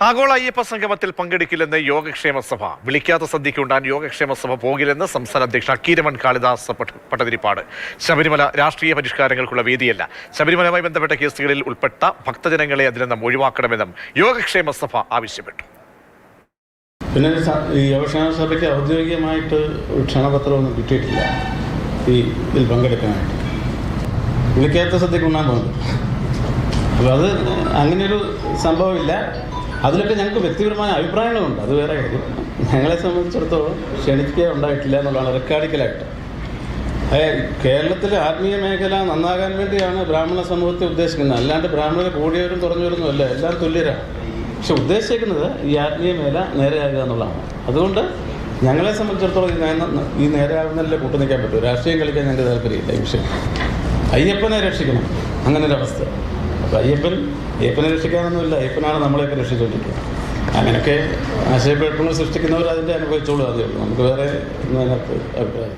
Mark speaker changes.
Speaker 1: ആഗോള അയ്യപ്പ സംഗമത്തിൽ പങ്കെടുക്കില്ലെന്ന് യോഗക്ഷേമ സഭ. വിളിക്കാത്ത സദ്യയ്ക്ക് ഉണ്ടാൻ യോഗക്ഷേമ സഭ പോകില്ലെന്ന് സംസ്ഥാന അധ്യക്ഷ കീരമൺ കാളിദാസ് പട്ടതിരിപ്പാട്. ശബരിമല രാഷ്ട്രീയ പരിഷ്കാരങ്ങൾക്കുള്ള വേദിയല്ല. ശബരിമലയുമായി ബന്ധപ്പെട്ട കേസുകളിൽ ഉൾപ്പെട്ട ഭക്തജനങ്ങളെ അതിൽ നിന്നും ഒഴിവാക്കണമെന്നും യോഗക്ഷേമ സഭ ആവശ്യപ്പെട്ടു.
Speaker 2: പിന്നെ ഈ യോഗക്ഷേമ സഭയ്ക്ക് ഔദ്യോഗികമായിട്ട് ക്ഷണപത്രമൊന്നും കിട്ടിയിട്ടില്ല ഇതിൽ പങ്കെടുക്കാനായിട്ട്. വിളിക്കാത്ത സദ്യക്ക് ഉണ്ണാൻ പോകുന്നു. അപ്പോൾ അത് അങ്ങനെയൊരു സംഭവമില്ല. അതിലൊക്കെ ഞങ്ങൾക്ക് വ്യക്തിപരമായ അഭിപ്രായങ്ങളുണ്ട്, അത് വേറെ കാര്യം. ഞങ്ങളെ സംബന്ധിച്ചിടത്തോളം ക്ഷണിക്കുക ഉണ്ടായിട്ടില്ല എന്നുള്ളതാണ് റെക്കാർഡിക്കലായിട്ട്. കേരളത്തിലെ ആത്മീയ മേഖല നന്നാകാൻ വേണ്ടിയാണ് ബ്രാഹ്മണ സമൂഹത്തെ ഉദ്ദേശിക്കുന്നത്, അല്ലാണ്ട് ബ്രാഹ്മണരെ കൂടിയവരും കുറഞ്ഞവരൊന്നും അല്ല, എല്ലാം തുല്യരാണ്. പക്ഷെ ഉദ്ദേശിക്കുന്നത് ഈ ആത്മീയ മേഖല നേരെയാകുക എന്നുള്ളതാണ്. അതുകൊണ്ട് ഞങ്ങളെ സംബന്ധിച്ചിടത്തോളം ഈ നേരെയാകുന്നതിലെ കൂട്ടു നിൽക്കാൻ പറ്റും. രാഷ്ട്രീയം കളിക്കാൻ ഞങ്ങൾക്ക് താല്പര്യമില്ല ഈ വിഷയം. അയ്യപ്പനെ രക്ഷിക്കണം, അങ്ങനൊരവസ്ഥ. അപ്പോൾ അയ്യപ്പനെ രക്ഷിക്കാനൊന്നുമില്ല, അയ്യപ്പനാണ് നമ്മളെയൊക്കെ രക്ഷിച്ചുകൊണ്ടിരിക്കുന്നത്. അങ്ങനെയൊക്കെ ആശയക്കുഴപ്പങ്ങൾ സൃഷ്ടിക്കുന്നവർ അതിൻ്റെ അനുഭവിച്ചോളൂ, അതേ ഉള്ളൂ. നമുക്ക് വേറെ അതിനകത്ത് അഭിപ്രായം.